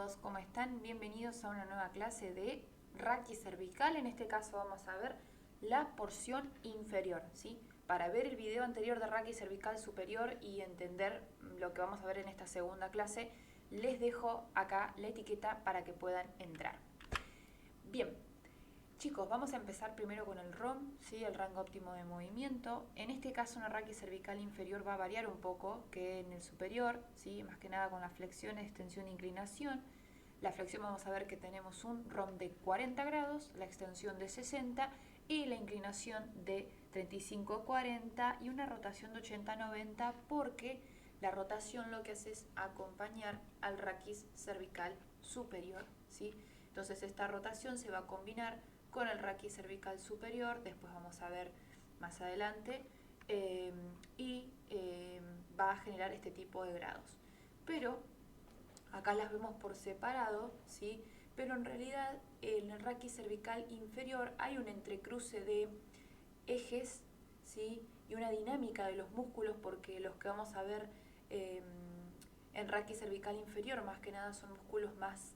chicos, ¿cómo están? Bienvenidos a una nueva clase de raquis cervical. En este caso vamos a ver la porción inferior, ¿sí? Para ver el video anterior de raquis cervical superior y entender lo que vamos a ver en esta segunda clase, les dejo acá la etiqueta para que puedan entrar. Bien, chicos, vamos a empezar primero con el ROM, ¿sí? El rango óptimo de movimiento. En este caso una raquis cervical inferior va a variar un poco que en el superior, ¿sí? Más que nada con las flexiones, extensión e inclinación. La flexión vamos a ver que tenemos un ROM de 40 grados, la extensión de 60 y la inclinación de 35-40 y una rotación de 80-90 porque la rotación lo que hace es acompañar al raquis cervical superior, ¿sí? Entonces esta rotación se va a combinar con el raquis cervical superior, después vamos a ver más adelante, va a generar este tipo de grados. Pero acá las vemos por separado, ¿sí? Pero en realidad en el raquis cervical inferior hay un entrecruce de ejes, ¿sí? Y una dinámica de los músculos, porque los que vamos a ver en raquis cervical inferior más que nada son músculos más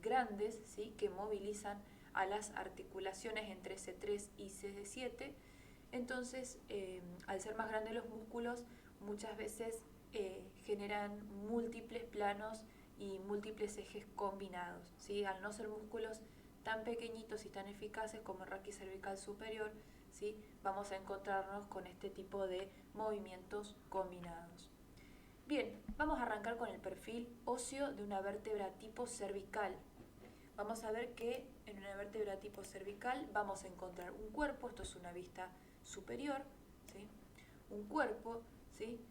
grandes, ¿sí? Que movilizan a las articulaciones entre C3 y C7. Entonces, al ser más grandes los músculos, muchas veces generan múltiples planos y múltiples ejes combinados, ¿sí? Al no ser músculos tan pequeñitos y tan eficaces como el raquis cervical superior, ¿sí? Vamos a encontrarnos con este tipo de movimientos combinados. Bien, vamos a arrancar con el perfil óseo de una vértebra tipo cervical. Vamos a ver que en una vértebra tipo cervical vamos a encontrar un cuerpo, esto es una vista superior, ¿sí? Un cuerpo, ¿sí?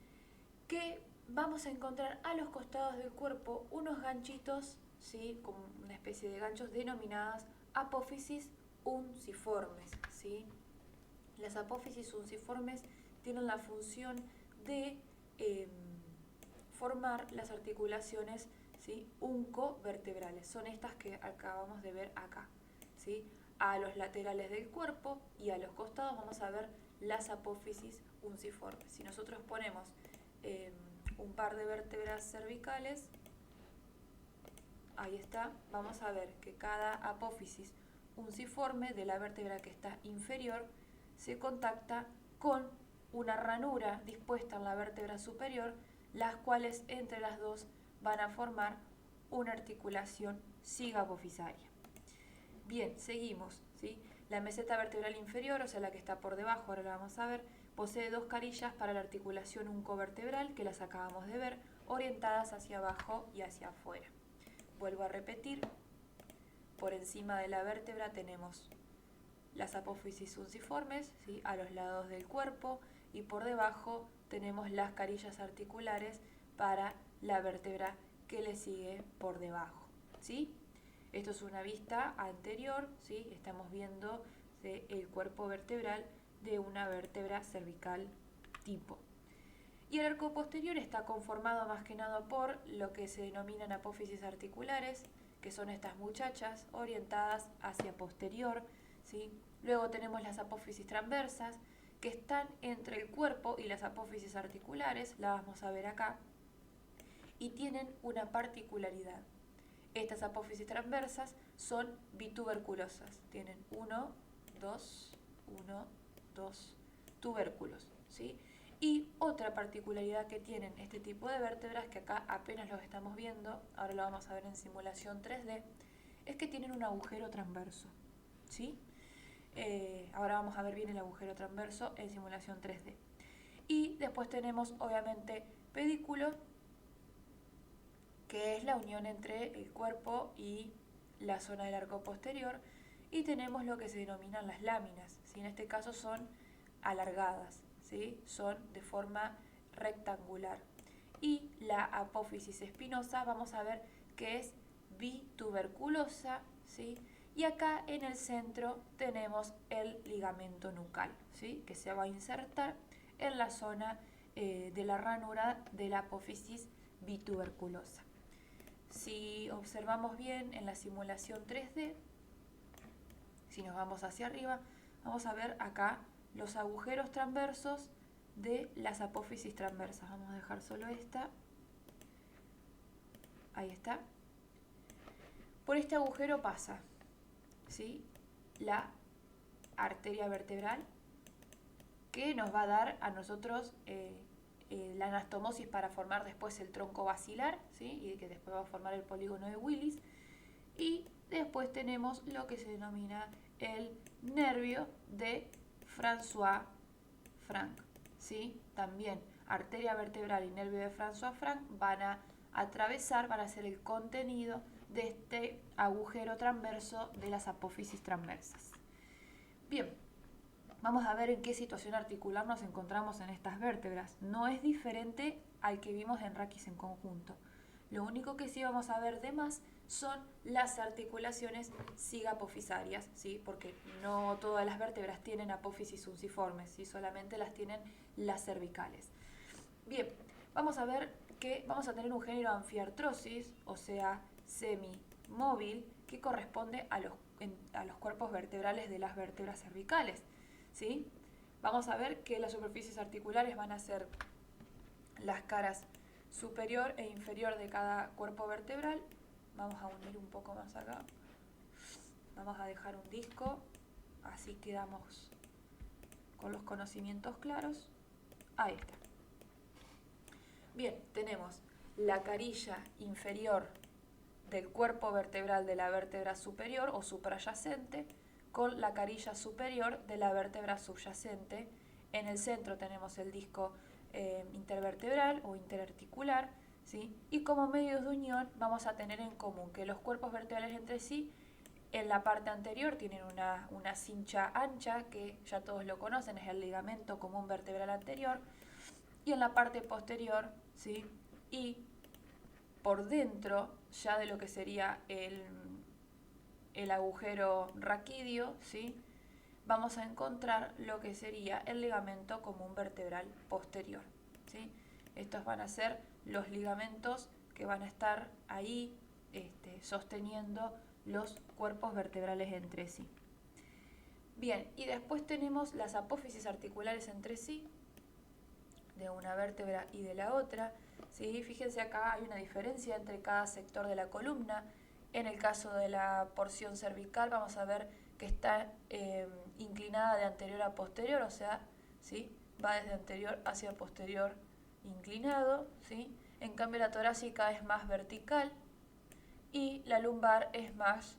Que vamos a encontrar a los costados del cuerpo unos ganchitos, ¿sí? Como una especie de ganchos denominadas apófisis unciformes, ¿sí? Las apófisis unciformes tienen la función de formar las articulaciones, ¿sí? Uncovertebrales. Son estas que acabamos de ver acá, ¿sí? A los laterales del cuerpo y a los costados vamos a ver las apófisis unciformes. Si nosotros ponemos un par de vértebras cervicales, ahí está, vamos a ver que cada apófisis unciforme de la vértebra que está inferior se contacta con una ranura dispuesta en la vértebra superior, las cuales entre las dos van a formar una articulación cigapofisaria. Bien, seguimos, ¿sí? La meseta vertebral inferior, o sea la que está por debajo, ahora la vamos a ver, posee dos carillas para la articulación uncovertebral, que las acabamos de ver, orientadas hacia abajo y hacia afuera. Vuelvo a repetir, por encima de la vértebra tenemos las apófisis unciformes, ¿sí? A los lados del cuerpo, y por debajo tenemos las carillas articulares para la vértebra que le sigue por debajo, ¿sí? Esto es una vista anterior, ¿sí? Estamos viendo el cuerpo vertebral de una vértebra cervical tipo. Y el arco posterior está conformado más que nada por lo que se denominan apófisis articulares, que son estas muchachas orientadas hacia posterior, ¿sí? Luego tenemos las apófisis transversas, que están entre el cuerpo y las apófisis articulares, la vamos a ver acá, y tienen una particularidad. Estas apófisis transversas son bituberculosas, tienen 2 tubérculos, ¿sí? Y otra particularidad que tienen este tipo de vértebras, que acá apenas los estamos viendo, ahora lo vamos a ver en simulación 3D, es que tienen un agujero transverso, ¿sí? Ahora vamos a ver bien el agujero transverso en simulación 3D. Y después tenemos obviamente pedículo, que es la unión entre el cuerpo y la zona del arco posterior, y tenemos lo que se denominan las láminas, ¿sí? En este caso son alargadas, ¿sí? Son de forma rectangular. Y la apófisis espinosa vamos a ver que es bituberculosa, ¿sí? Y acá en el centro tenemos el ligamento nucal, ¿sí? Que se va a insertar en la zona de la ranura de la apófisis bituberculosa. Si observamos bien en la simulación 3D, si nos vamos hacia arriba, vamos a ver acá los agujeros transversos de las apófisis transversas. Vamos a dejar solo esta. Ahí está. Por este agujero pasa, ¿sí?, la arteria vertebral, que nos va a dar a nosotros la anastomosis para formar después el tronco basilar, ¿sí?, y que después va a formar el polígono de Willis. Y después tenemos lo que se denomina el nervio de François-Franck, ¿sí? También arteria vertebral y nervio de François-Franck van a atravesar, van a ser el contenido de este agujero transverso de las apófisis transversas. Bien, vamos a ver en qué situación articular nos encontramos en estas vértebras. No es diferente al que vimos en raquis en conjunto. Lo único que sí vamos a ver de más son las articulaciones sigapofisarias, ¿sí?, porque no todas las vértebras tienen apófisis unciformes, ¿sí?, solamente las tienen las cervicales. Bien, vamos a ver que vamos a tener un género anfiartrosis, o sea, semimóvil, que corresponde a los cuerpos vertebrales de las vértebras cervicales, ¿sí? Vamos a ver que las superficies articulares van a ser las caras superior e inferior de cada cuerpo vertebral. Vamos a unir un poco más acá. Vamos a dejar un disco, así quedamos con los conocimientos claros. Ahí está. Bien, tenemos la carilla inferior del cuerpo vertebral de la vértebra superior o suprayacente con la carilla superior de la vértebra subyacente. En el centro tenemos el disco intervertebral o interarticular, ¿sí? Y como medios de unión vamos a tener en común que los cuerpos vertebrales entre sí en la parte anterior tienen una cincha ancha, que ya todos lo conocen, es el ligamento común vertebral anterior, y en la parte posterior, ¿sí?, y por dentro ya de lo que sería el agujero raquídeo, ¿sí?, vamos a encontrar lo que sería el ligamento común vertebral posterior, ¿sí? Estos van a ser los ligamentos que van a estar ahí sosteniendo los cuerpos vertebrales entre sí. Bien, y después tenemos las apófisis articulares entre sí, de una vértebra y de la otra, ¿sí? Fíjense acá hay una diferencia entre cada sector de la columna. En el caso de la porción cervical vamos a ver que está inclinada de anterior a posterior, o sea, ¿sí?, va desde anterior hacia posterior inclinado, ¿sí? En cambio la torácica es más vertical y la lumbar es más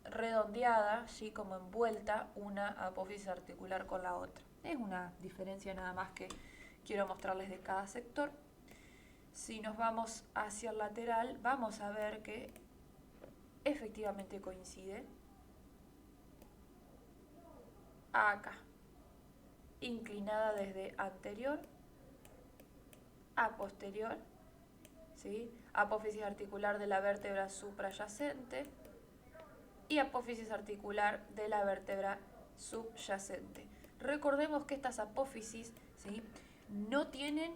redondeada, ¿sí?, como envuelta una apófisis articular con la otra. Es una diferencia nada más que quiero mostrarles de cada sector. Si nos vamos hacia el lateral, vamos a ver que efectivamente coincide. Acá, inclinada desde anterior a posterior, ¿sí?, apófisis articular de la vértebra suprayacente y apófisis articular de la vértebra subyacente. Recordemos que estas apófisis, ¿sí?, no tienen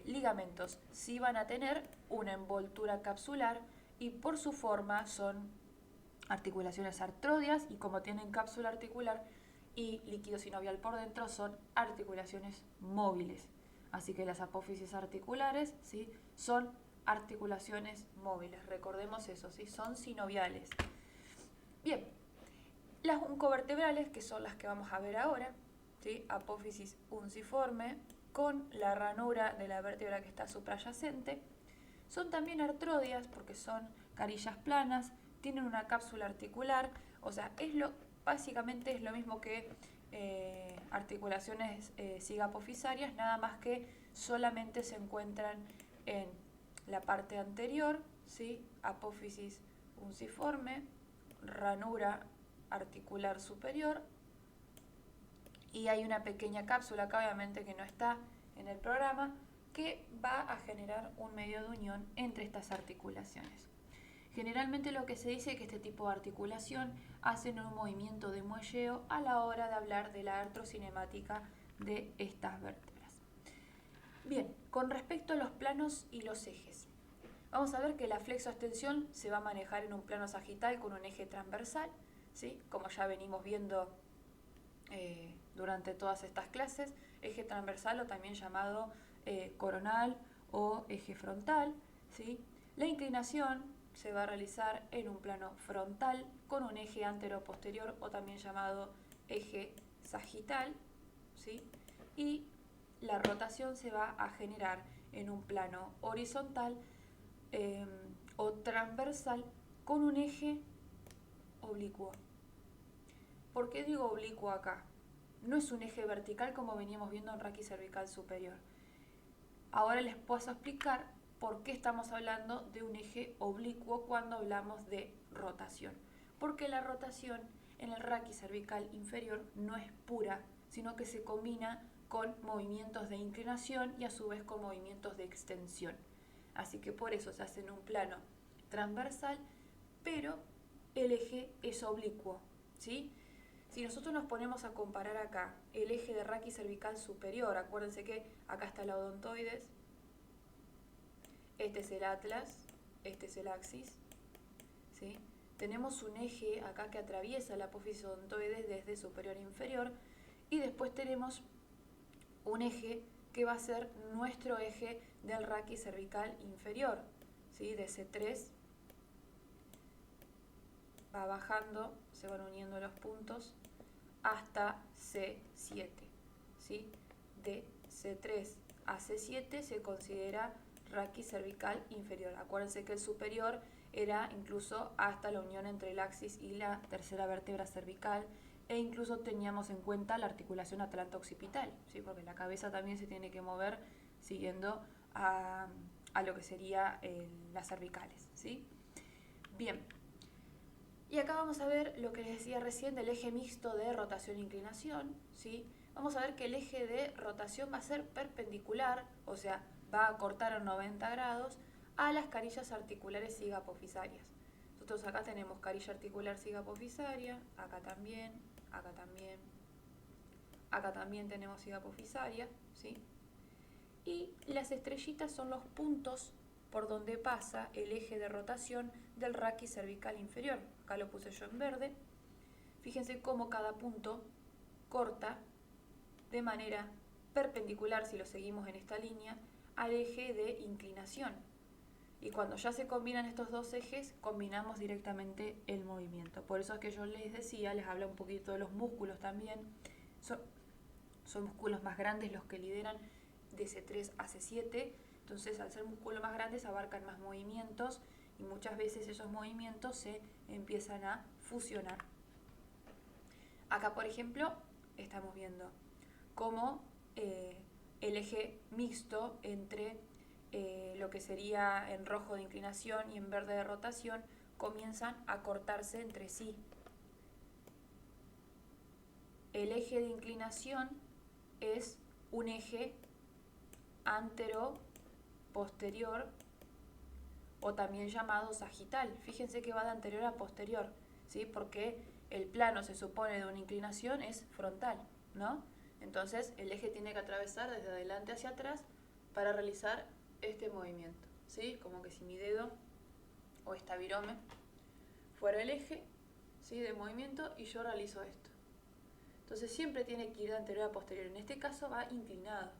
ligamentos, sí van a tener una envoltura capsular y por su forma son articulaciones artrodias, y como tienen cápsula articular y líquido sinovial por dentro, son articulaciones móviles. Así que las apófisis articulares, ¿sí?, son articulaciones móviles. Recordemos eso, ¿sí?, son sinoviales. Bien, las oncovertebrales, que son las que vamos a ver ahora, ¿sí?, apófisis unciforme con la ranura de la vértebra que está suprayacente, son también artrodias porque son carillas planas, tienen una cápsula articular, o sea, básicamente es lo mismo que articulaciones sigapofisarias, nada más que solamente se encuentran en la parte anterior, ¿sí?, apófisis unciforme, ranura articular superior, y hay una pequeña cápsula acá, obviamente que no está en el programa, que va a generar un medio de unión entre estas articulaciones. Generalmente lo que se dice es que este tipo de articulación hacen un movimiento de muelleo a la hora de hablar de la artrocinemática de estas vértebras. Bien, con respecto a los planos y los ejes, vamos a ver que la flexoextensión se va a manejar en un plano sagital con un eje transversal, ¿sí?, como ya venimos viendo durante todas estas clases, eje transversal o también llamado coronal o eje frontal, ¿sí? La inclinación se va a realizar en un plano frontal con un eje antero-posterior o también llamado eje sagital, ¿sí? Y la rotación se va a generar en un plano horizontal o transversal con un eje oblicuo. ¿Por qué digo oblicuo acá? No es un eje vertical como veníamos viendo en raquicervical superior. Ahora les puedo explicar por qué estamos hablando de un eje oblicuo cuando hablamos de rotación. Porque la rotación en el raquicervical inferior no es pura, sino que se combina con movimientos de inclinación y a su vez con movimientos de extensión. Así que por eso se hace en un plano transversal, pero el eje es oblicuo, ¿sí? Si nosotros nos ponemos a comparar acá el eje de raquicervical superior, acuérdense que acá está la odontoides, este es el atlas, este es el axis, ¿sí? Tenemos un eje acá que atraviesa la apófisis odontoides desde superior a inferior y después tenemos un eje que va a ser nuestro eje del raquicervical inferior, ¿sí? De C3 va bajando, se van uniendo los puntos hasta C7, ¿sí? De C3 a C7 se considera raquicervical inferior. Acuérdense que el superior era incluso hasta la unión entre el axis y la tercera vértebra cervical, e incluso teníamos en cuenta la articulación atlanta-occipital, ¿sí? Porque la cabeza también se tiene que mover siguiendo a lo que sería las cervicales, ¿sí? Bien. Y acá vamos a ver lo que les decía recién del eje mixto de rotación e inclinación, ¿sí? Vamos a ver que el eje de rotación va a ser perpendicular, o sea, va a cortar a 90 grados a las carillas articulares sigapofisarias. Nosotros acá tenemos carilla articular sigapofisaria, acá también, acá también, acá también tenemos sigapofisaria, ¿sí? Y las estrellitas son los puntos por donde pasa el eje de rotación del raquicervical inferior. Acá lo puse yo en verde. Fíjense cómo cada punto corta de manera perpendicular, si lo seguimos en esta línea, al eje de inclinación. Y cuando ya se combinan estos dos ejes, combinamos directamente el movimiento. Por eso es que yo les decía, les habla un poquito de los músculos también. Son músculos más grandes los que lideran de C3 a C7. Entonces, al ser músculos más grandes, abarcan más movimientos y muchas veces esos movimientos se empiezan a fusionar. Acá, por ejemplo, estamos viendo cómo el eje mixto entre lo que sería en rojo de inclinación y en verde de rotación comienzan a cortarse entre sí. El eje de inclinación es un eje antero-posterior o también llamado sagital. Fíjense que va de anterior a posterior, ¿sí? Porque el plano se supone de una inclinación es frontal, ¿no? Entonces el eje tiene que atravesar desde adelante hacia atrás para realizar este movimiento, ¿sí? Como que si mi dedo o esta virome fuera el eje, ¿sí? De movimiento y yo realizo esto. Entonces siempre tiene que ir de anterior a posterior. En este caso va inclinado,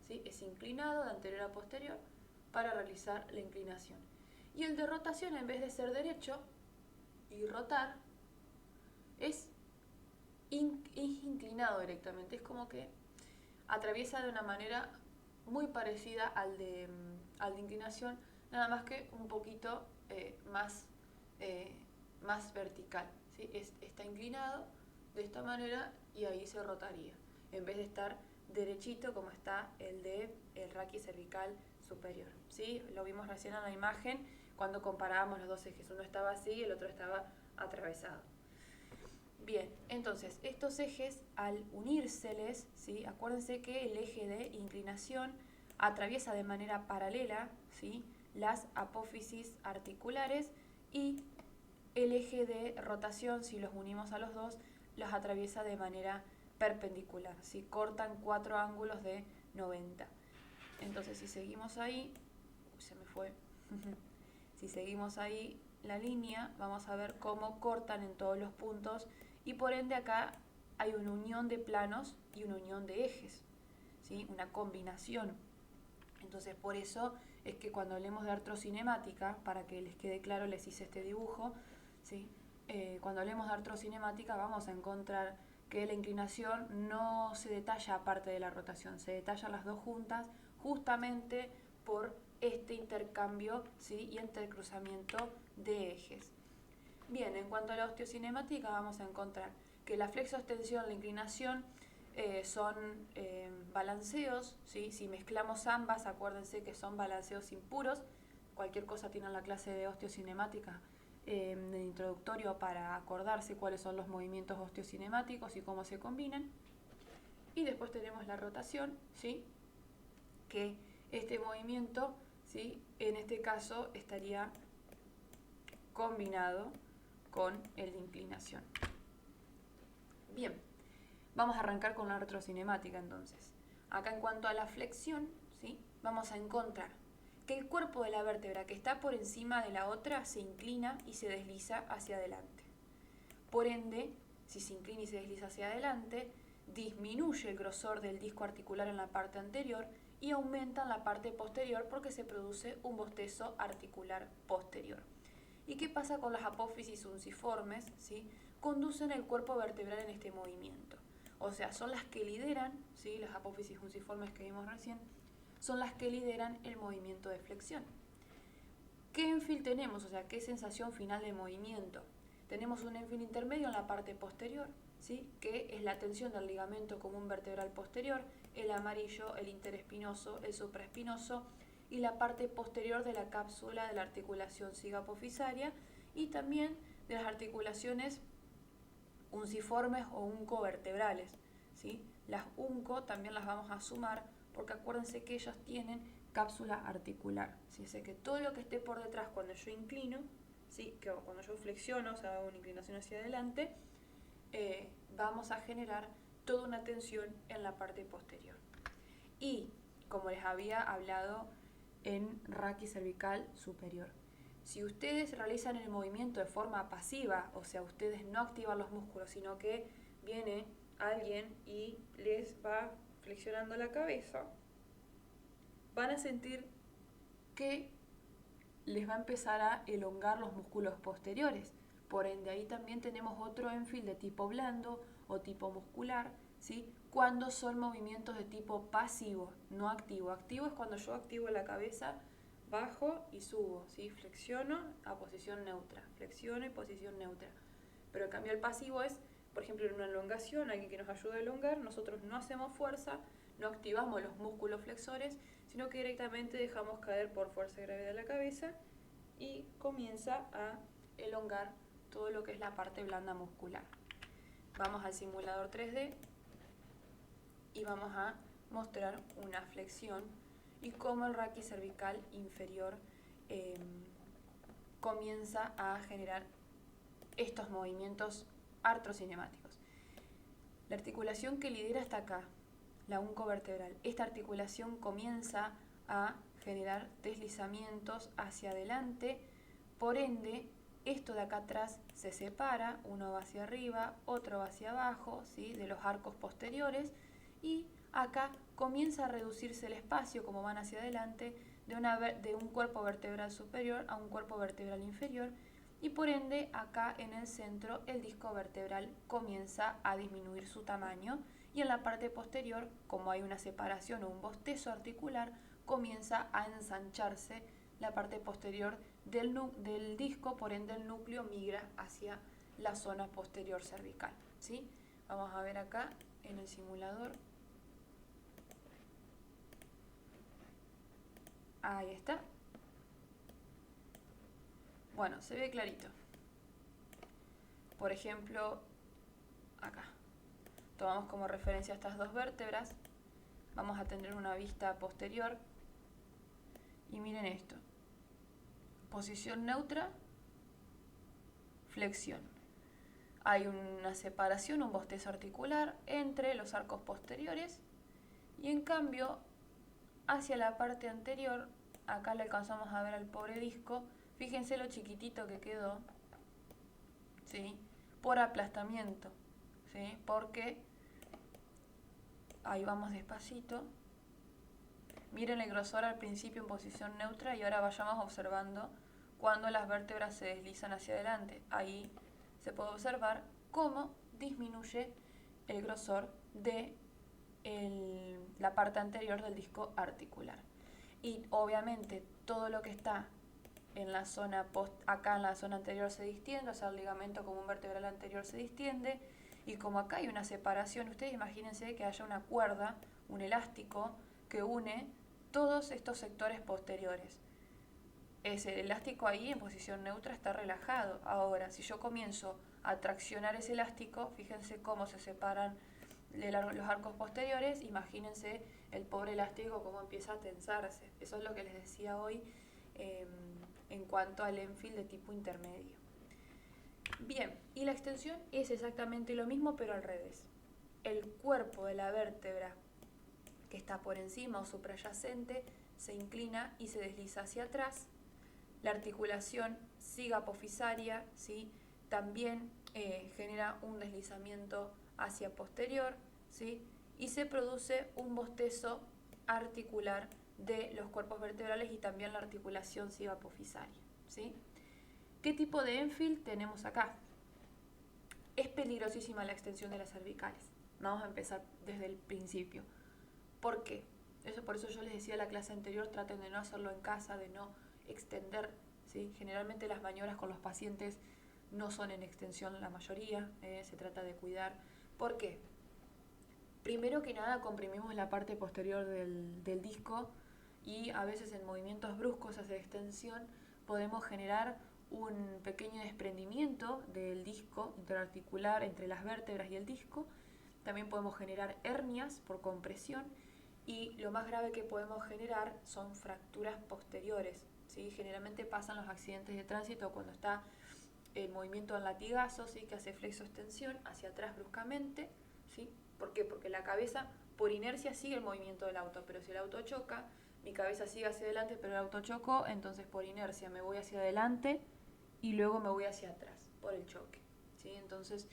¿sí? Es inclinado de anterior a posterior para realizar la inclinación. Y el de rotación, en vez de ser derecho y rotar, es inclinado directamente. Es como que atraviesa de una manera muy parecida al de inclinación, nada más que un poquito más vertical, ¿sí? Está inclinado de esta manera y ahí se rotaría, en vez de estar derechito como está el de el raquicervical superior, ¿sí? Lo vimos recién en la imagen cuando comparábamos los dos ejes, uno estaba así y el otro estaba atravesado. Bien, entonces estos ejes al unírseles, ¿sí? Acuérdense que el eje de inclinación atraviesa de manera paralela, ¿sí? Las apófisis articulares y el eje de rotación, si los unimos a los dos, los atraviesa de manera perpendicular, ¿sí? Cortan 4 ángulos de 90. Entonces si seguimos ahí, se me fue, si seguimos ahí la línea, vamos a ver cómo cortan en todos los puntos y por ende acá hay una unión de planos y una unión de ejes, ¿sí? Una combinación. Entonces por eso es que cuando hablemos de artrocinemática, para que les quede claro, les hice este dibujo, ¿sí? Cuando hablemos de artrocinemática vamos a encontrar que la inclinación no se detalla aparte de la rotación, se detallan las dos juntas justamente por este intercambio, ¿sí? Y intercruzamiento de ejes. Bien, en cuanto a la osteocinemática vamos a encontrar que la flexoextensión, la inclinación son balanceos, ¿sí? Si mezclamos ambas, acuérdense que son balanceos impuros. Cualquier cosa tienen la clase de osteocinemática de introductorio para acordarse cuáles son los movimientos osteocinemáticos y cómo se combinan. Y después tenemos la rotación, ¿sí? Que este movimiento, ¿sí? En este caso estaría combinado con el de inclinación. Bien, vamos a arrancar con la artrocinemática entonces. Acá en cuanto a la flexión, ¿sí? Vamos a encontrar que el cuerpo de la vértebra que está por encima de la otra se inclina y se desliza hacia adelante. Por ende, si se inclina y se desliza hacia adelante, disminuye el grosor del disco articular en la parte anterior y aumenta en la parte posterior porque se produce un bostezo articular posterior. ¿Y qué pasa con las apófisis unciformes? ¿Sí? Conducen el cuerpo vertebral en este movimiento. O sea, son las que lideran, ¿sí? Las apófisis unciformes que vimos recién, son las que lideran el movimiento de flexión. ¿Qué enfil tenemos? O sea, ¿qué sensación final de movimiento? Tenemos un enfil intermedio en la parte posterior, ¿sí? Que es la tensión del ligamento común vertebral posterior, el amarillo, el interespinoso, el supraespinoso, y la parte posterior de la cápsula de la articulación cigoapofisaria y también de las articulaciones unciformes o uncovertebrales, ¿sí? Las unco también las vamos a sumar porque acuérdense que ellas tienen cápsula articular, ¿sí? O sea que todo lo que esté por detrás cuando yo inclino, ¿sí? Que cuando yo flexiono, o sea, hago una inclinación hacia adelante, vamos a generar toda una tensión en la parte posterior. Y como les había hablado en raquicervical superior, si ustedes realizan el movimiento de forma pasiva, o sea, ustedes no activan los músculos, sino que viene alguien y les va flexionando la cabeza, van a sentir que les va a empezar a elongar los músculos posteriores. Por ende, ahí también tenemos otro enfil de tipo blando o tipo muscular, ¿sí? Cuando son movimientos de tipo pasivo, no activo. Activo es cuando yo activo la cabeza, bajo y subo, ¿sí? Flexiono a posición neutra, flexiono y posición neutra. Pero en cambio el pasivo es, por ejemplo, en una elongación, alguien que nos ayuda a elongar, nosotros no hacemos fuerza, no activamos los músculos flexores, sino que directamente dejamos caer por fuerza de gravedad la cabeza y comienza a elongar todo lo que es la parte blanda muscular. Vamos al simulador 3D y vamos a mostrar una flexión y cómo el raquicervical inferior comienza a generar estos movimientos artrocinemáticos. La articulación que lidera está acá, la uncovertebral. Esta articulación comienza a generar deslizamientos hacia adelante, por ende, esto de acá atrás se separa, uno va hacia arriba, otro va hacia abajo, ¿sí? De los arcos posteriores, y acá comienza a reducirse el espacio, como van hacia adelante, de un cuerpo vertebral superior a un cuerpo vertebral inferior, y por ende acá en el centro el disco vertebral comienza a disminuir su tamaño y en la parte posterior, como hay una separación o un bostezo articular, comienza a ensancharse la parte posterior del disco, por ende el núcleo migra hacia la zona posterior cervical, ¿sí? Vamos a ver acá en el simulador. Ahí está. Bueno, se ve clarito. Por ejemplo, acá. Tomamos como referencia estas dos vértebras. Vamos a tener una vista posterior. Y miren esto. Posición neutra, flexión. Hay una separación, un bostezo articular entre los arcos posteriores. Y en cambio, hacia la parte anterior, acá le alcanzamos a ver al pobre disco. Fíjense lo chiquitito que quedó, ¿sí? Por aplastamiento, ¿sí? Porque, ahí vamos despacito, Miren el grosor al principio en posición neutra y ahora vayamos observando cuando las vértebras se deslizan hacia adelante. Ahí se puede observar cómo disminuye el grosor de la parte anterior del disco articular. Y obviamente todo lo que está en la zona acá en la zona anterior se distiende, o sea, el ligamento común vertebral anterior se distiende, y como acá hay una separación, ustedes imagínense que haya una cuerda, un elástico, que une todos estos sectores posteriores. Ese elástico ahí en posición neutra está relajado. Ahora, si yo comienzo a traccionar ese elástico, fíjense cómo se separan los arcos posteriores, imagínense el pobre elástico cómo empieza a tensarse. Eso es lo que les decía hoy en cuanto al Enfield de tipo intermedio. Bien, y la extensión es exactamente lo mismo, pero al revés. El cuerpo de la vértebra que está por encima o suprayacente se inclina y se desliza hacia atrás. La articulación cigapofisaria, ¿sí?, también genera un deslizamiento hacia posterior, ¿sí?, y se produce un bostezo articular de los cuerpos vertebrales y también la articulación cigapofisaria, ¿sí? ¿Qué tipo de Enfield tenemos acá? Es peligrosísima la extensión de las cervicales. Vamos a empezar desde el principio. ¿Por qué? Por eso yo les decía en la clase anterior, traten de no hacerlo en casa, de no extender, ¿sí? Generalmente las maniobras con los pacientes no son en extensión la mayoría, se trata de cuidar. ¿Por qué? Primero que nada comprimimos la parte posterior del disco y a veces en movimientos bruscos hacia extensión podemos generar un pequeño desprendimiento del disco interarticular entre las vértebras y el disco. También podemos generar hernias por compresión y lo más grave que podemos generar son fracturas posteriores, ¿sí? Generalmente pasan los accidentes de tránsito cuando está el movimiento en latigazo, ¿sí?, que hace flexo-extensión hacia atrás bruscamente, ¿sí? ¿Por qué? Porque la cabeza por inercia sigue el movimiento del auto, pero si el auto choca, mi cabeza sigue hacia adelante, pero el auto chocó, entonces por inercia me voy hacia adelante y luego me voy hacia atrás por el choque, ¿sí? Entonces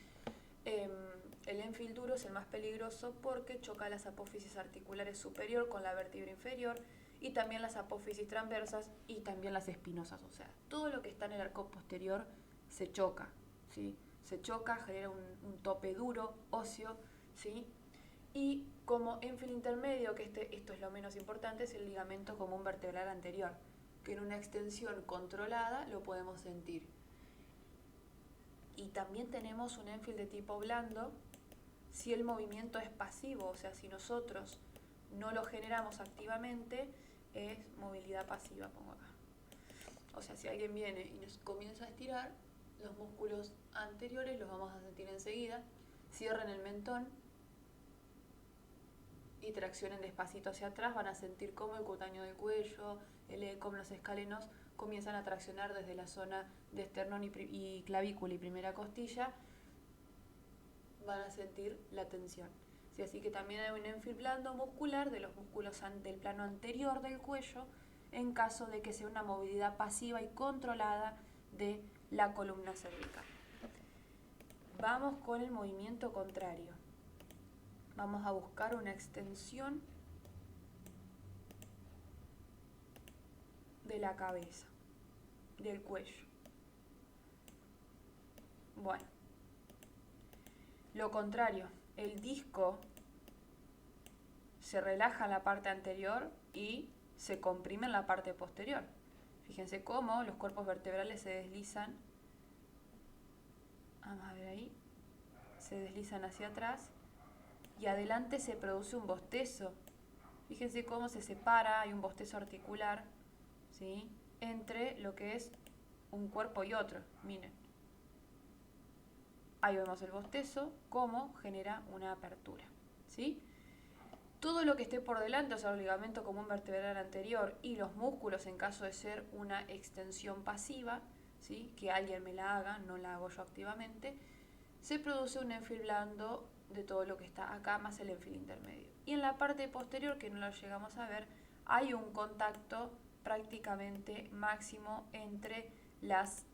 el Enfield duro es el más peligroso porque choca las apófisis articulares superior con la vértebra inferior y también las apófisis transversas y también las espinosas, o sea, todo lo que está en el arco posterior se choca, ¿sí? Se choca, genera un tope duro, óseo, ¿sí? Y como Enfield intermedio, que esto es lo menos importante, es el ligamento común vertebral anterior, que en una extensión controlada lo podemos sentir. Y también tenemos un Enfield de tipo blando si el movimiento es pasivo, o sea, si nosotros no lo generamos activamente, es movilidad pasiva, pongo acá. O sea, si alguien viene y nos comienza a estirar, los músculos anteriores los vamos a sentir enseguida, cierren el mentón y traccionen despacito hacia atrás, van a sentir cómo el cutáneo del cuello, como los escalenos comienzan a traccionar desde la zona de esternón y clavícula y primera costilla, van a sentir la tensión. Sí, así que también hay un Enfield blando muscular de los músculos del plano anterior del cuello en caso de que sea una movilidad pasiva y controlada de la columna cervical. Vamos con el movimiento contrario. Vamos a buscar una extensión de la cabeza, del cuello. Bueno, lo contrario, el disco se relaja en la parte anterior y se comprime en la parte posterior. Fíjense cómo los cuerpos vertebrales se deslizan, vamos a ver ahí, se deslizan hacia atrás y adelante se produce un bostezo. Fíjense cómo se separa, hay un bostezo articular, ¿sí?, entre lo que es un cuerpo y otro. Miren, ahí vemos el bostezo, cómo genera una apertura, ¿sí? Todo lo que esté por delante, o sea, el ligamento común vertebral anterior y los músculos en caso de ser una extensión pasiva, ¿sí?, que alguien me la haga, no la hago yo activamente, se produce un Enfield blando de todo lo que está acá más el Enfield intermedio. Y en la parte posterior, que no lo llegamos a ver, hay un contacto prácticamente máximo entre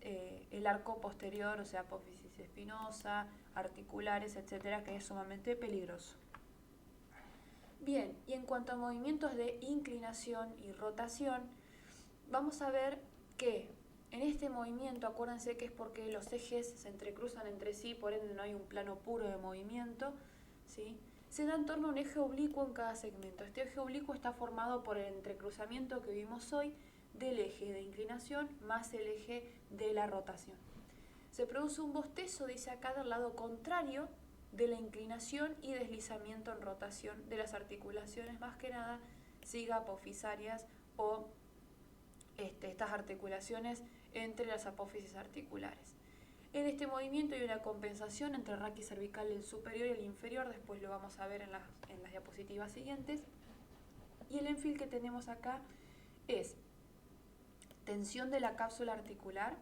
el arco posterior, o sea, apófisis espinosa, articulares, etcétera, que es sumamente peligroso. Bien, y en cuanto a movimientos de inclinación y rotación, vamos a ver que en este movimiento, acuérdense que es porque los ejes se entrecruzan entre sí, por ende no hay un plano puro de movimiento, ¿sí? Se da en torno a un eje oblicuo en cada segmento. Este eje oblicuo está formado por el entrecruzamiento que vimos hoy del eje de inclinación más el eje de la rotación. Se produce un bostezo, dice acá, del lado contrario de la inclinación y deslizamiento en rotación de las articulaciones, más que nada sigapofisarias o estas articulaciones entre las apófisis articulares. En este movimiento hay una compensación entre el raquis cervical, el superior y el inferior, después lo vamos a ver en las diapositivas siguientes. Y el enfil que tenemos acá es tensión de la cápsula articular,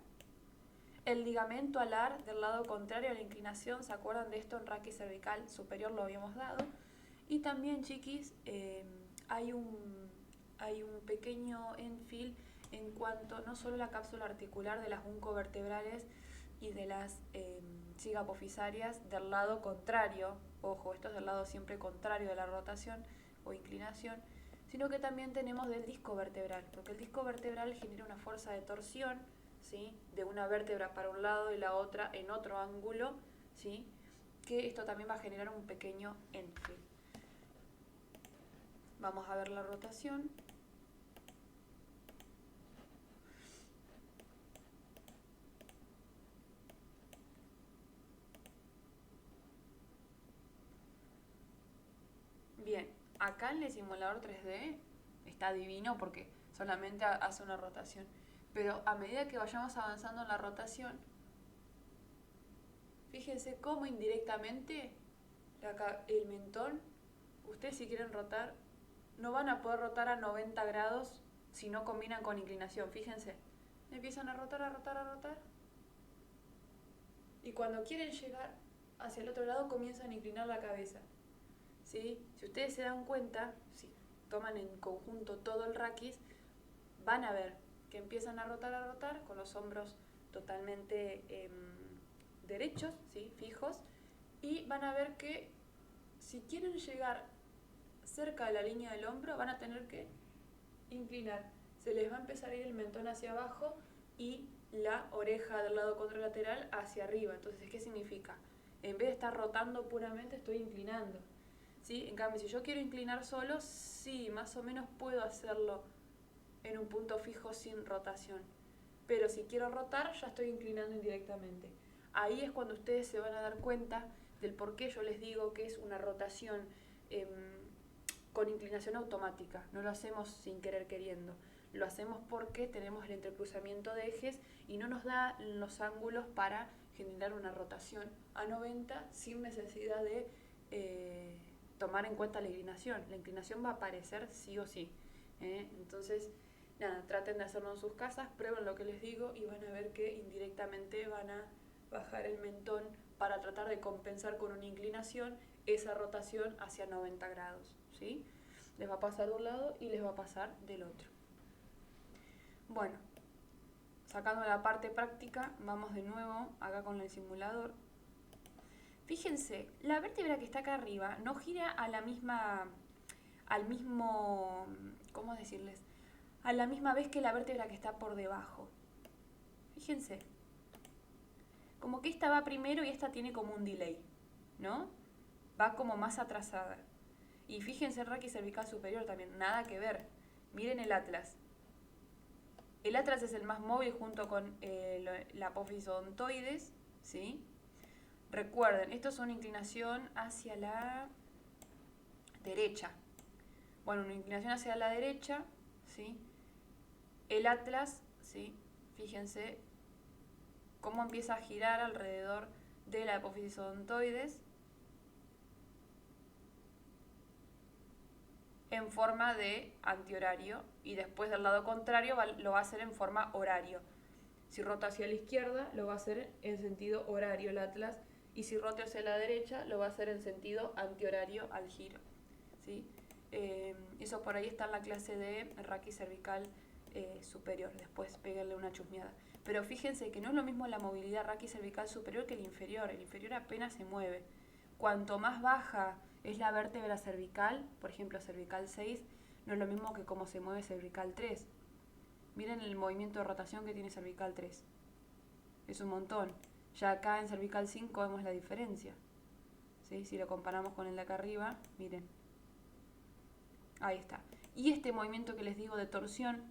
el ligamento alar del lado contrario a la inclinación, ¿se acuerdan de esto? En raquis cervical superior lo habíamos dado. Y también, chiquis, hay un pequeño enfil en cuanto no solo a la cápsula articular de las juncovertebrales y de las sigapofisarias del lado contrario, ojo, esto es del lado siempre contrario de la rotación o inclinación, sino que también tenemos del disco vertebral, porque el disco vertebral genera una fuerza de torsión, ¿sí?, de una vértebra para un lado y la otra en otro ángulo, ¿sí?, que esto también va a generar un pequeño enfil. Vamos a ver la rotación. Bien, acá en el simulador 3D está divino porque solamente hace una rotación. Pero a medida que vayamos avanzando en la rotación, fíjense cómo indirectamente el mentón, ustedes si quieren rotar, no van a poder rotar a 90 grados si no combinan con inclinación. Fíjense, empiezan a rotar, a rotar, a rotar. Y cuando quieren llegar hacia el otro lado, comienzan a inclinar la cabeza. ¿Sí? Si ustedes se dan cuenta, si toman en conjunto todo el raquis, van a ver que empiezan a rotar con los hombros totalmente derechos, ¿sí?, fijos, y van a ver que si quieren llegar cerca de la línea del hombro van a tener que inclinar. Se les va a empezar a ir el mentón hacia abajo y la oreja del lado contralateral hacia arriba. Entonces, ¿qué significa? En vez de estar rotando puramente, estoy inclinando. ¿Sí? En cambio, si yo quiero inclinar solo, sí, más o menos puedo hacerlo en un punto fijo sin rotación. Pero si quiero rotar, ya estoy inclinando indirectamente. Ahí es cuando ustedes se van a dar cuenta del por qué yo les digo que es una rotación con inclinación automática. No lo hacemos sin querer queriendo. Lo hacemos porque tenemos el entrecruzamiento de ejes y no nos da los ángulos para generar una rotación a 90 sin necesidad de tomar en cuenta la inclinación. La inclinación va a aparecer sí o sí. Entonces, nada, traten de hacerlo en sus casas, prueben lo que les digo y van a ver que indirectamente van a bajar el mentón para tratar de compensar con una inclinación esa rotación hacia 90 grados, ¿sí? Les va a pasar de un lado y les va a pasar del otro. Bueno, sacando la parte práctica, vamos de nuevo acá con el simulador. Fíjense, la vértebra que está acá arriba no gira a la misma, al mismo, ¿cómo decirles? A la misma vez que la vértebra que está por debajo. Fíjense, como que esta va primero y esta tiene como un delay, ¿no? Va como más atrasada. Y fíjense el raquis cervical superior también, nada que ver. Miren el atlas. El atlas es el más móvil junto con la apófisis odontoides, ¿sí? Recuerden, esto es una inclinación hacia la derecha. Bueno, una inclinación hacia la derecha, ¿sí? El atlas, ¿sí? Fíjense cómo empieza a girar alrededor de la apófisis odontoides en forma de antihorario y después del lado contrario lo va a hacer en forma horario. Si rota hacia la izquierda, lo va a hacer en sentido horario el atlas, y si rota hacia la derecha, lo va a hacer en sentido antihorario al giro, ¿sí? Eso por ahí está en la clase de raquis cervical superior, después péguenle una chusmeada. Pero fíjense que no es lo mismo la movilidad raquis cervical superior que el inferior apenas se mueve. Cuanto más baja es la vértebra cervical, por ejemplo cervical 6, no es lo mismo que cómo se mueve cervical 3. Miren el movimiento de rotación que tiene cervical 3. Es un montón. Ya acá en cervical 5 vemos la diferencia. ¿Sí? Si lo comparamos con el de acá arriba, miren. Ahí está. Y este movimiento que les digo de torsión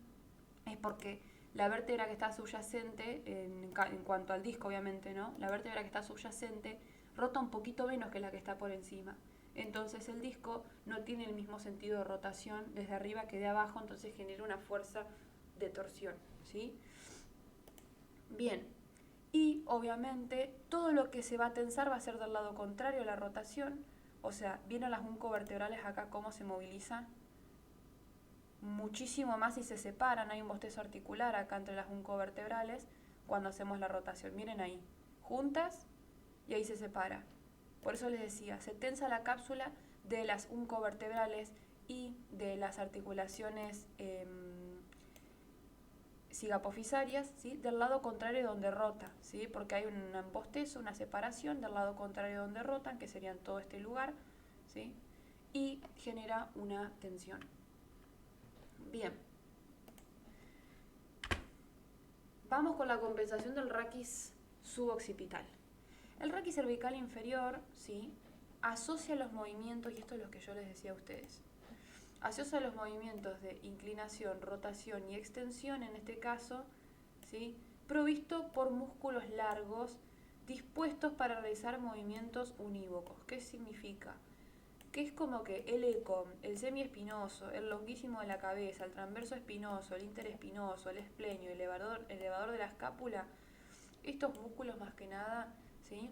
es porque la vértebra que está subyacente, en cuanto al disco obviamente, ¿no? La vértebra que está subyacente rota un poquito menos que la que está por encima. Entonces el disco no tiene el mismo sentido de rotación desde arriba que de abajo, entonces genera una fuerza de torsión, ¿sí? Bien, y obviamente todo lo que se va a tensar va a ser del lado contrario a la rotación, o sea, ¿vieron las juncovertebrales acá cómo se movilizan? Muchísimo más si se separan, hay un bostezo articular acá entre las juncovertebrales cuando hacemos la rotación. Miren ahí, juntas y ahí se separa. Por eso les decía, se tensa la cápsula de las juncovertebrales y de las articulaciones cigapofisarias, ¿sí? Del lado contrario donde rota, ¿sí? Porque hay un bostezo, una separación del lado contrario donde rotan, que sería en todo este lugar, ¿sí? Y genera una tensión. Bien. Vamos con la compensación del raquis suboccipital. El raquis cervical inferior, ¿sí? Asocia los movimientos, y esto es lo que yo les decía a ustedes, asocia los movimientos de inclinación, rotación y extensión, en este caso, ¿sí? Provisto por músculos largos dispuestos para realizar movimientos unívocos. ¿Qué significa? Que es como que el ECOM, el semiespinoso, el longuísimo de la cabeza, el transverso espinoso, el interespinoso, el esplenio, el elevador de la escápula, estos músculos más que nada, ¿sí?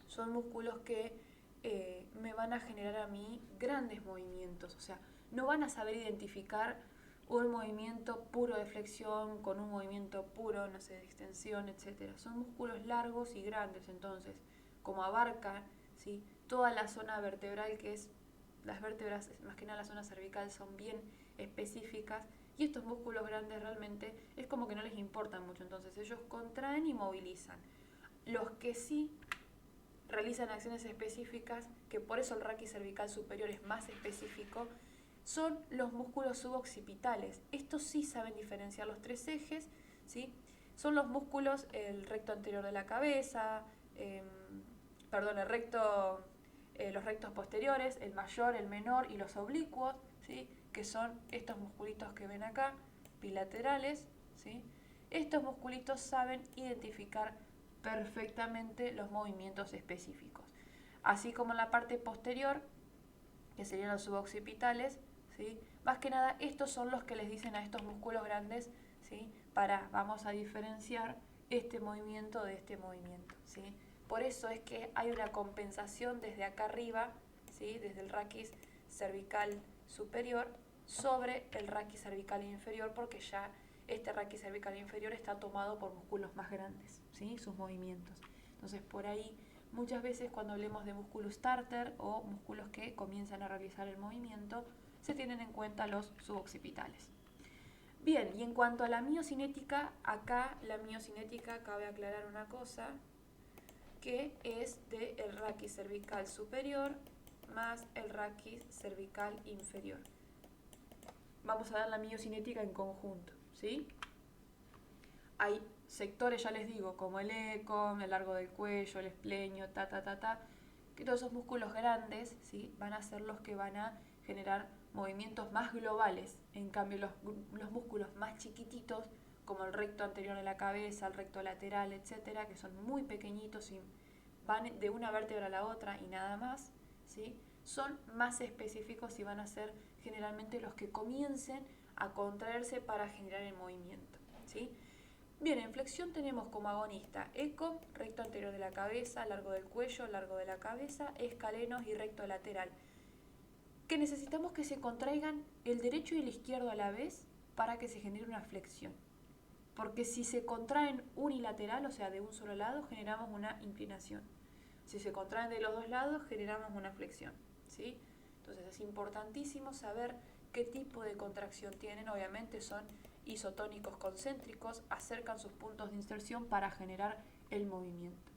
Son músculos que me van a generar a mí grandes movimientos, o sea, no van a saber identificar un movimiento puro de flexión con un movimiento puro, no sé, de extensión, etc. Son músculos largos y grandes, entonces, como abarcan, ¿sí? Toda la zona vertebral, que es las vértebras, más que nada la zona cervical, son bien específicas, y estos músculos grandes realmente es como que no les importan mucho, entonces ellos contraen y movilizan. Los que sí realizan acciones específicas, que por eso el raquis cervical superior es más específico, son los músculos suboccipitales. Estos sí saben diferenciar los tres ejes, ¿sí? Son los músculos, el recto anterior de la cabeza, los rectos posteriores, el mayor, el menor y los oblicuos, ¿sí? Que son estos musculitos que ven acá, bilaterales, ¿sí? Estos musculitos saben identificar perfectamente los movimientos específicos. Así como en la parte posterior, que serían los suboccipitales, ¿sí? Más que nada estos son los que les dicen a estos músculos grandes, ¿sí? Vamos a diferenciar este movimiento de este movimiento, ¿sí? Por eso es que hay una compensación desde acá arriba, ¿sí? Desde el raquis cervical superior sobre el raquis cervical inferior, porque ya este raquis cervical inferior está tomado por músculos más grandes, ¿sí? Sus movimientos. Entonces, por ahí, muchas veces cuando hablemos de músculos starter o músculos que comienzan a realizar el movimiento, se tienen en cuenta los suboccipitales. Bien, y en cuanto a la miocinética, acá la miocinética cabe aclarar una cosa, que es del raquis cervical superior más el raquis cervical inferior. Vamos a dar la miocinética en conjunto, ¿sí? Hay sectores, ya les digo, como el ECOM, el largo del cuello, el esplenio, que todos esos músculos grandes, ¿sí? Van a ser los que van a generar movimientos más globales. En cambio, los músculos más chiquititos, como el recto anterior de la cabeza, el recto lateral, etcétera, que son muy pequeñitos y van de una vértebra a la otra y nada más, ¿sí? Son más específicos y van a ser generalmente los que comiencen a contraerse para generar el movimiento, ¿sí? Bien, en flexión tenemos como agonista ECOM, recto anterior de la cabeza, largo del cuello, largo de la cabeza, escalenos y recto lateral, que necesitamos que se contraigan el derecho y el izquierdo a la vez para que se genere una flexión. Porque si se contraen unilateral, o sea, de un solo lado, generamos una inclinación. Si se contraen de los dos lados, generamos una flexión, ¿sí? Entonces es importantísimo saber qué tipo de contracción tienen. Obviamente son isotónicos concéntricos, acercan sus puntos de inserción para generar el movimiento.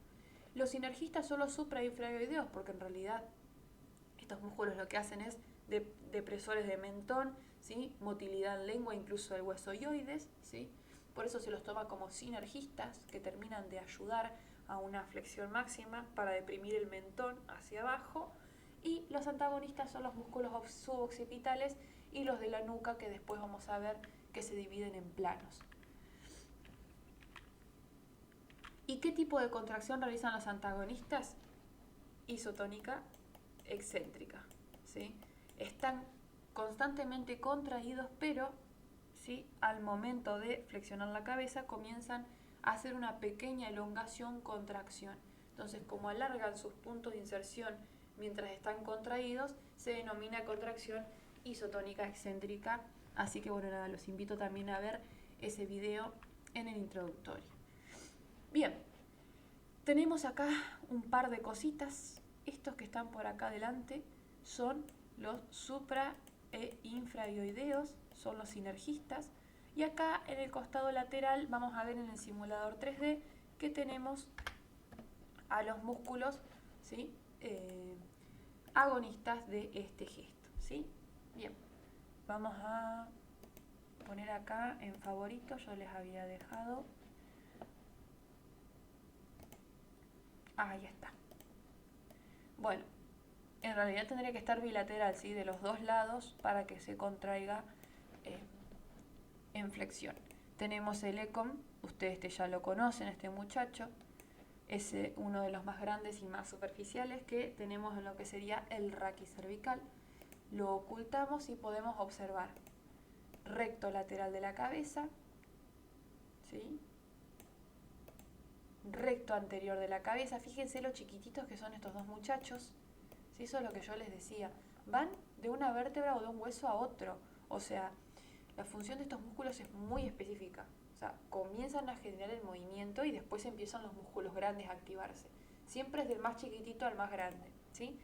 Los sinergistas son los supra- e infraoideos, porque en realidad Estos músculos lo que hacen es depresores de mentón, ¿sí? Motilidad en lengua, incluso el hueso ioides, ¿sí? Por eso se los toma como sinergistas, que terminan de ayudar a una flexión máxima para deprimir el mentón hacia abajo. Y los antagonistas son los músculos suboccipitales y los de la nuca, que después vamos a ver que se dividen en planos. ¿Y qué tipo de contracción realizan los antagonistas? Isotónica excéntrica, ¿sí? Están constantemente contraídos, pero ¿sí? Al momento de flexionar la cabeza comienzan a hacer una pequeña elongación, contracción. Entonces, como alargan sus puntos de inserción mientras están contraídos, se denomina contracción isotónica excéntrica. Así que bueno, nada, los invito también a ver ese video en el introductorio. Bien, tenemos acá un par de cositas. Estos que están por acá adelante son los supra e infraioideos, son los sinergistas. Y acá en el costado lateral vamos a ver en el simulador 3D que tenemos a los músculos, ¿sí? Agonistas de este gesto, ¿sí? Bien, vamos a poner acá en favorito, yo les había dejado. Ahí está. Bueno, en realidad tendría que estar bilateral, ¿sí? De los dos lados para que se contraiga en flexión. Tenemos el ECOM, ustedes ya lo conocen, este muchacho. Es uno de los más grandes y más superficiales que tenemos en lo que sería el raquicervical. Lo ocultamos y podemos observar recto lateral de la cabeza, ¿sí? Recto anterior de la cabeza. Fíjense lo chiquititos que son estos dos muchachos, ¿sí? Eso es lo que yo les decía. Van de una vértebra o de un hueso a otro. O sea, la función de estos músculos es muy específica. O sea, comienzan a generar el movimiento y después empiezan los músculos grandes a activarse. Siempre es del más chiquitito al más grande, ¿sí?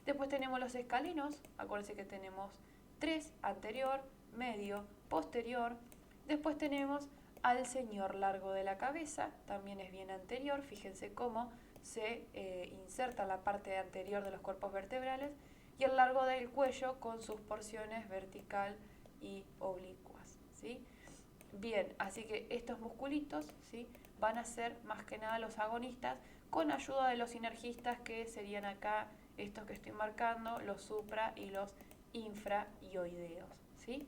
Después tenemos los escalenos. Acuérdense que tenemos 3, anterior, medio, posterior. Después tenemos al señor largo de la cabeza, también es bien anterior. Fíjense cómo se inserta la parte anterior de los cuerpos vertebrales. Y el largo del cuello con sus porciones vertical y oblicuas, ¿sí? Bien, así que estos musculitos, ¿sí? Van a ser más que nada los agonistas con ayuda de los sinergistas, que serían acá estos que estoy marcando, los supra y los infraioideos, ¿sí?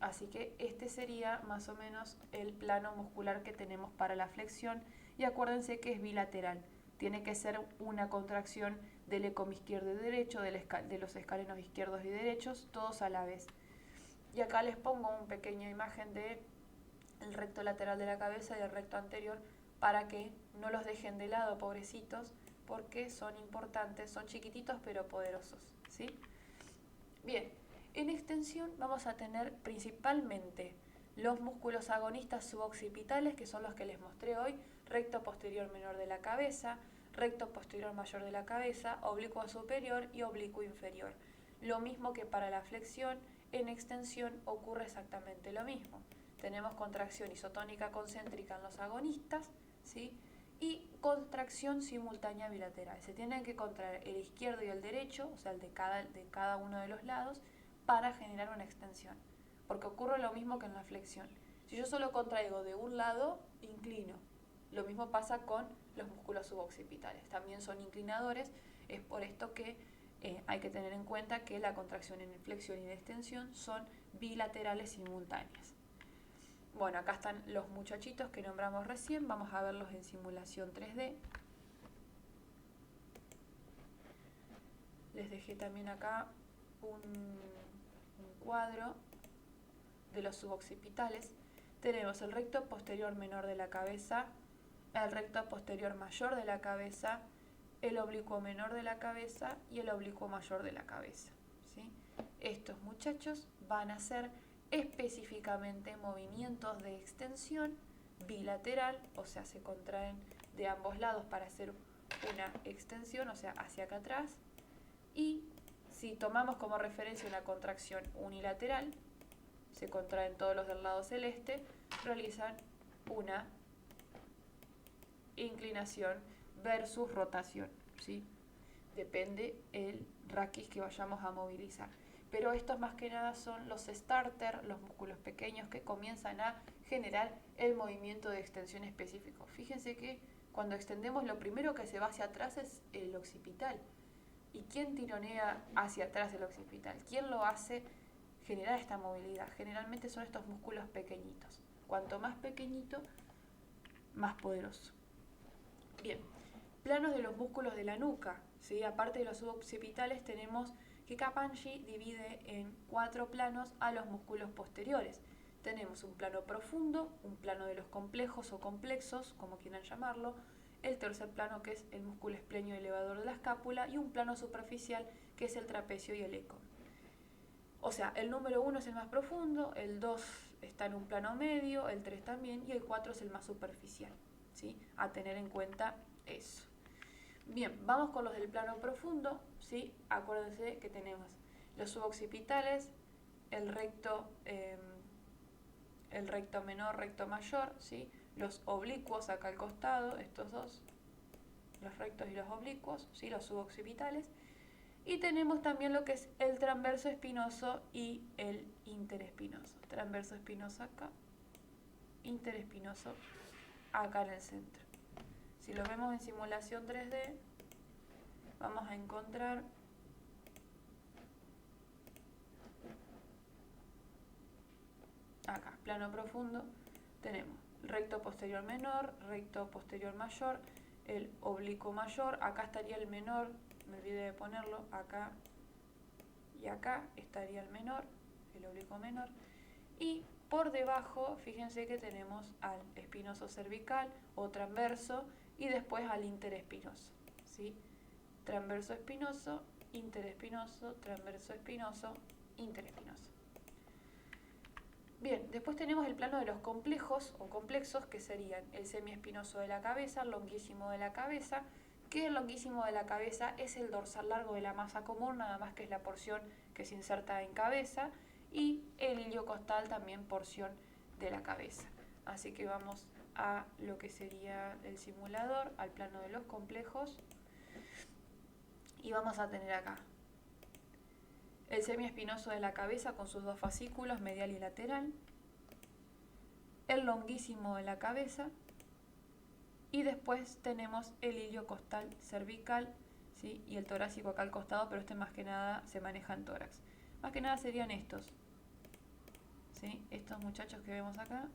Así que este sería más o menos el plano muscular que tenemos para la flexión. Y acuérdense que es bilateral. Tiene que ser una contracción del ECOM izquierdo y derecho, de los escalenos izquierdos y derechos, todos a la vez. Y acá les pongo una pequeña imagen del recto lateral de la cabeza y el recto anterior para que no los dejen de lado, pobrecitos, porque son importantes, son chiquititos pero poderosos, ¿sí? Bien, en extensión vamos a tener principalmente los músculos agonistas suboccipitales, que son los que les mostré hoy: recto posterior menor de la cabeza, recto posterior mayor de la cabeza, oblicuo superior y oblicuo inferior. Lo mismo que para la flexión, en extensión ocurre exactamente lo mismo. Tenemos contracción isotónica concéntrica en los agonistas, ¿sí? Y contracción simultánea bilateral. Se tienen que contraer el izquierdo y el derecho, o sea, el de cada uno de los lados, para generar una extensión. Porque ocurre lo mismo que en la flexión. Si yo solo contraigo de un lado, inclino. Lo mismo pasa con los músculos suboccipitales. También son inclinadores. Es por esto que hay que tener en cuenta que la contracción en flexión y de extensión son bilaterales simultáneas. Bueno, acá están los muchachitos que nombramos recién. Vamos a verlos en simulación 3D. Les dejé también acá un cuadro de los suboccipitales. Tenemos el recto posterior menor de la cabeza, el recto posterior mayor de la cabeza, el oblicuo menor de la cabeza y el oblicuo mayor de la cabeza, ¿sí? Estos muchachos van a hacer específicamente movimientos de extensión bilateral, o sea, se contraen de ambos lados para hacer una extensión, o sea, hacia acá atrás. Y si tomamos como referencia una contracción unilateral, se contraen todos los del lado celeste, realizan una inclinación versus rotación, ¿sí? depende el raquis que vayamos a movilizar. Pero estos más que nada son los starter, los músculos pequeños que comienzan a generar el movimiento de extensión específico. Fíjense que cuando extendemos lo primero que se va hacia atrás es el occipital. ¿Y quién tironea hacia atrás el occipital? ¿Quién lo hace generar esta movilidad? Generalmente son estos músculos pequeñitos. Cuanto más pequeñito, más poderoso. Bien, planos de los músculos de la nuca, ¿sí? Aparte de los suboccipitales tenemos que Kappanji divide en 4 planos a los músculos posteriores. Tenemos un plano profundo, un plano de los complejos o complexos, como quieran llamarlo, el tercer plano que es el músculo esplenio elevador de la escápula y un plano superficial que es el trapecio y el econ. O sea, el número 1 es el más profundo, el 2 está en un plano medio, el 3 también y el 4 es el más superficial, ¿sí? A tener en cuenta eso. Bien, vamos con los del plano profundo, ¿sí? Acuérdense que tenemos los suboccipitales, el recto menor, recto mayor, ¿sí? Los oblicuos acá al costado, estos dos, los rectos y los oblicuos, ¿sí? Los suboccipitales. Y tenemos también lo que es el transverso espinoso y el interespinoso. Transverso espinoso acá, interespinoso acá en el centro. Si lo vemos en simulación 3D, vamos a encontrar acá, plano profundo, tenemos recto posterior menor, recto posterior mayor, el oblicuo mayor, acá estaría el menor, me olvidé de ponerlo, acá y acá estaría el menor, el oblicuo menor, y por debajo, fíjense que tenemos al espinoso cervical o transverso y después al interespinoso, ¿sí? Transverso espinoso, interespinoso, transverso espinoso, interespinoso. Bien, después tenemos el plano de los complejos o complexos, que serían el semiespinoso de la cabeza, el longuísimo de la cabeza, que el longuísimo de la cabeza es el dorsal largo de la masa común, nada más que es la porción que se inserta en cabeza, y el iliocostal también porción de la cabeza. Así que vamos a lo que sería el simulador, al plano de los complejos, y vamos a tener acá el semiespinoso de la cabeza con sus dos fascículos, medial y lateral, el longuísimo de la cabeza, y después tenemos el iliocostal cervical, ¿sí? Y el torácico acá al costado, pero este más que nada se maneja en tórax. Más que nada serían estos, ¿sí? Estos muchachos que vemos acá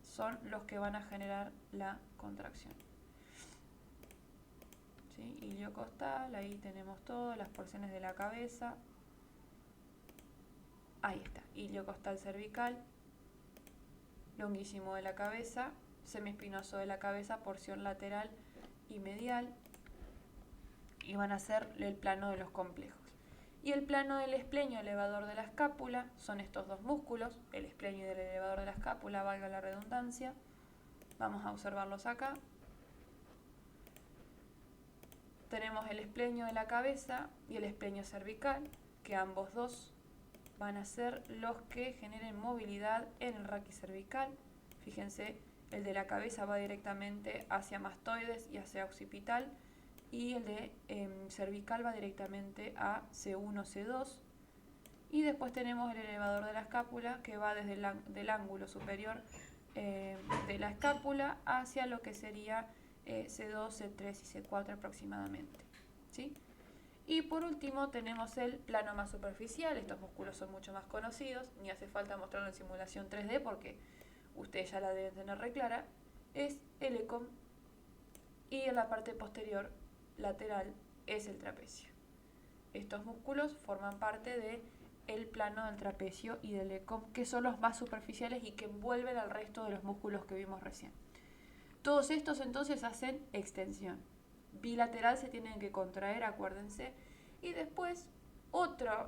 son los que van a generar la contracción. ¿Sí? Iliocostal, ahí tenemos todo, las porciones de la cabeza. Ahí está, iliocostal cervical, longuísimo de la cabeza, semiespinoso de la cabeza, porción lateral y medial, y van a ser el plano de los complejos. Y el plano del esplenio elevador de la escápula son estos dos músculos, el esplenio y el elevador de la escápula, valga la redundancia. Vamos a observarlos acá. Tenemos el esplenio de la cabeza y el esplenio cervical, que ambos dos van a ser los que generen movilidad en el raquis cervical. Fíjense, el de la cabeza va directamente hacia mastoides y hacia occipital, y el de cervical va directamente a C1, C2. Y después tenemos el elevador de la escápula, que va desde el ángulo superior de la escápula hacia lo que sería C2, C3 y C4 aproximadamente, ¿sí? Y por último tenemos el plano más superficial. Estos músculos son mucho más conocidos, ni hace falta mostrarlo en simulación 3D porque ustedes ya la deben tener re clara. Es el ecom, y en la parte posterior lateral es el trapecio. Estos músculos forman parte del plano del trapecio y del ecom, que son los más superficiales y que envuelven al resto de los músculos que vimos recién. Todos estos entonces hacen extensión. Bilateral se tienen que contraer, acuérdense. Y después,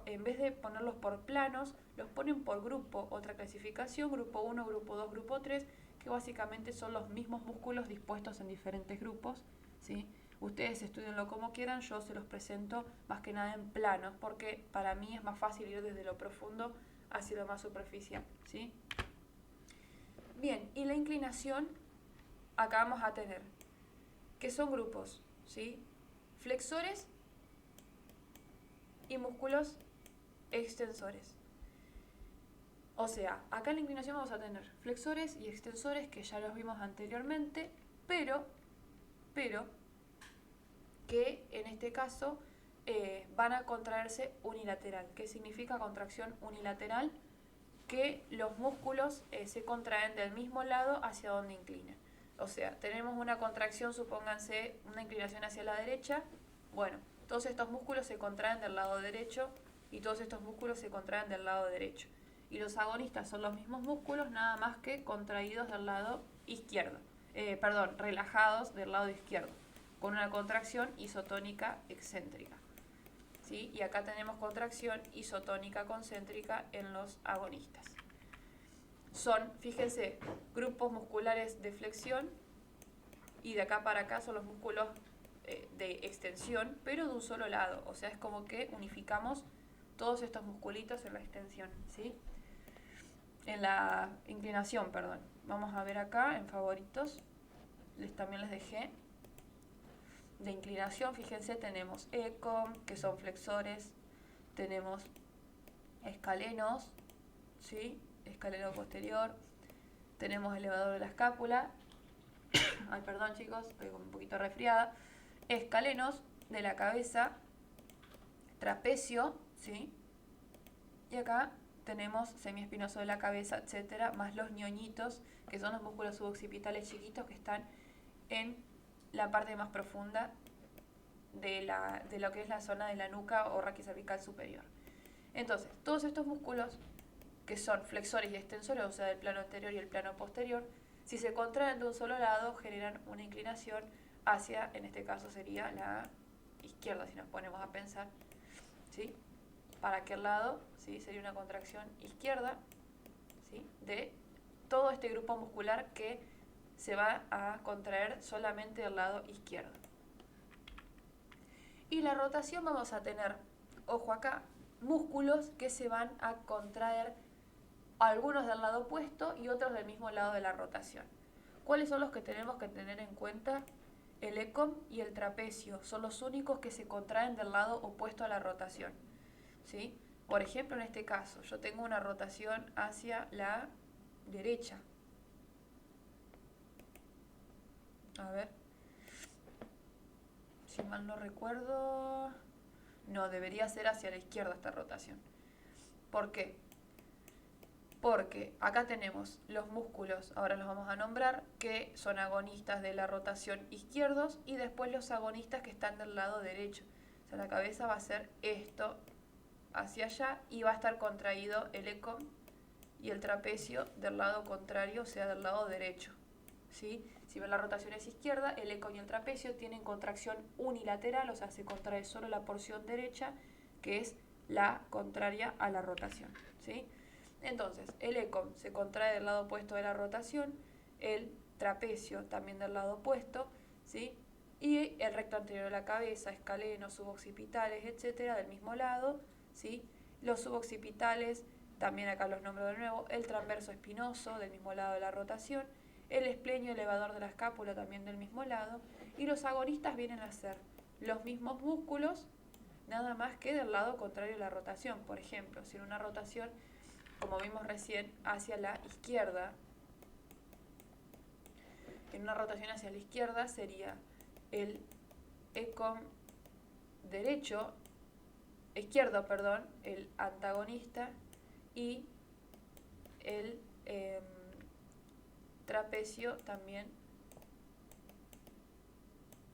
en vez de ponerlos por planos, los ponen por grupo. Otra clasificación, grupo 1, grupo 2, grupo 3, que básicamente son los mismos músculos dispuestos en diferentes grupos, ¿sí? Ustedes estudienlo como quieran, yo se los presento más que nada en planos, porque para mí es más fácil ir desde lo profundo hacia lo más superficial, ¿sí? Bien, y la inclinación acá vamos a tener que son grupos ¿sí? Flexores y músculos extensores. O sea, acá en la inclinación vamos a tener flexores y extensores que ya los vimos anteriormente, pero que en este caso van a contraerse unilateral. ¿Qué significa contracción unilateral? Que los músculos se contraen del mismo lado hacia donde inclina. O sea, tenemos una contracción, supónganse, una inclinación hacia la derecha. Bueno, todos estos músculos se contraen del lado derecho y todos estos músculos se contraen del lado derecho. Y los agonistas son los mismos músculos, nada más que contraídos del lado izquierdo. Relajados del lado izquierdo, con una contracción isotónica excéntrica. ¿Sí? Y acá tenemos contracción isotónica concéntrica en los agonistas. Son, fíjense, grupos musculares de flexión y de acá para acá son los músculos de extensión, pero de un solo lado. O sea, es como que unificamos todos estos musculitos en la extensión, ¿sí? En la inclinación, perdón. Vamos a ver acá en favoritos. También les dejé. De inclinación, fíjense, tenemos ECOM, que son flexores, tenemos escalenos, ¿sí? Escaleno posterior, tenemos elevador de la escápula, ay, perdón chicos, estoy un poquito resfriada, escalenos de la cabeza, trapecio, ¿sí? Y acá tenemos semiespinoso de la cabeza, etcétera, más los ñoñitos, que son los músculos suboccipitales chiquitos que están en la parte más profunda de lo que es la zona de la nuca o raquicervical superior. Entonces, todos estos músculos, que son flexores y extensores, o sea, del plano anterior y el plano posterior, si se contraen de un solo lado, generan una inclinación hacia, en este caso sería la izquierda, si nos ponemos a pensar, ¿sí? Para aquel lado, ¿sí? Sería una contracción izquierda, ¿sí? De todo este grupo muscular que se va a contraer solamente del lado izquierdo. Y la rotación vamos a tener, ojo acá, músculos que se van a contraer, algunos del lado opuesto y otros del mismo lado de la rotación. ¿Cuáles son los que tenemos que tener en cuenta? El ECOM y el trapecio son los únicos que se contraen del lado opuesto a la rotación, ¿sí? Por ejemplo, en este caso, yo tengo una rotación hacia la derecha. A ver, si mal no recuerdo, no, debería ser hacia la izquierda esta rotación. ¿Por qué? Porque acá tenemos los músculos, ahora los vamos a nombrar, que son agonistas de la rotación izquierdos y después los agonistas que están del lado derecho. O sea, la cabeza va a ser esto hacia allá y va a estar contraído el ECOM y el trapecio del lado contrario, o sea, del lado derecho, ¿sí? Si ven la rotación es izquierda, el ECOM y el trapecio tienen contracción unilateral, o sea, se contrae solo la porción derecha, que es la contraria a la rotación, ¿sí? Entonces, el ECOM se contrae del lado opuesto de la rotación, el trapecio también del lado opuesto, ¿sí? Y el recto anterior de la cabeza, escalenos, suboccipitales, etcétera, del mismo lado, ¿sí? Los suboccipitales, también acá los nombro de nuevo, el transverso espinoso del mismo lado de la rotación, el esplenio elevador de la escápula también del mismo lado, y los agonistas vienen a ser los mismos músculos, nada más que del lado contrario de la rotación. Por ejemplo, si en una rotación, como vimos recién, hacia la izquierda, en una rotación hacia la izquierda sería el ECOM izquierdo, el antagonista y el trapecio también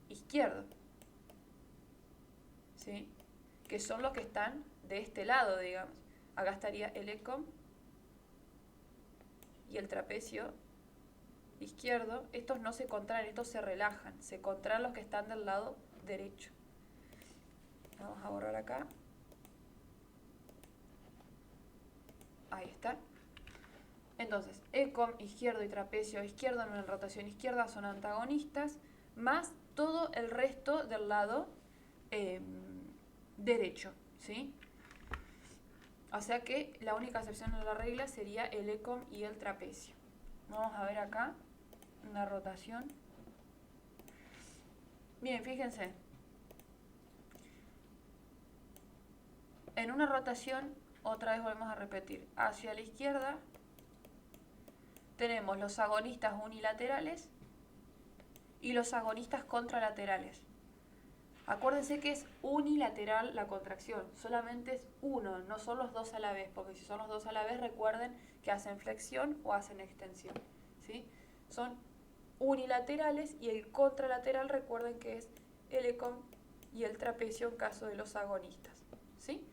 izquierdo, ¿sí? Que son los que están de este lado, digamos. Acá estaría el ECOM y el trapecio izquierdo. Estos no se contraen, estos se relajan. Se contraen los que están del lado derecho. Vamos a borrar acá. Ahí está. Entonces, ECOM izquierdo y trapecio izquierdo en una rotación izquierda son antagonistas, más todo el resto del lado derecho, ¿sí? O sea que la única excepción de la regla sería el ECOM y el trapecio. Vamos a ver acá una rotación. Bien, fíjense. En una rotación, otra vez volvemos a repetir. Hacia la izquierda tenemos los agonistas unilaterales y los agonistas contralaterales. Acuérdense que es unilateral la contracción, solamente es uno, no son los dos a la vez, porque si son los dos a la vez, recuerden que hacen flexión o hacen extensión, ¿sí? Son unilaterales y el contralateral, recuerden que es el ECOM y el trapecio en caso de los agonistas, ¿sí?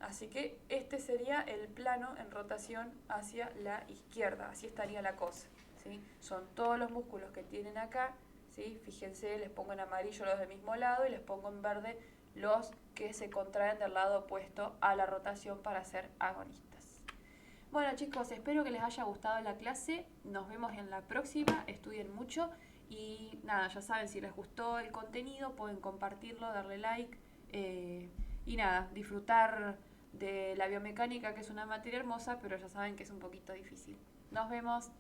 Así que este sería el plano en rotación hacia la izquierda, así estaría la cosa, ¿sí? Son todos los músculos que tienen acá, ¿sí? Fíjense, les pongo en amarillo los del mismo lado y les pongo en verde los que se contraen del lado opuesto a la rotación para ser agonistas. Bueno chicos, espero que les haya gustado la clase, nos vemos en la próxima, estudien mucho y nada, ya saben, si les gustó el contenido pueden compartirlo, darle like y nada, disfrutar de la biomecánica, que es una materia hermosa, pero ya saben que es un poquito difícil. Nos vemos.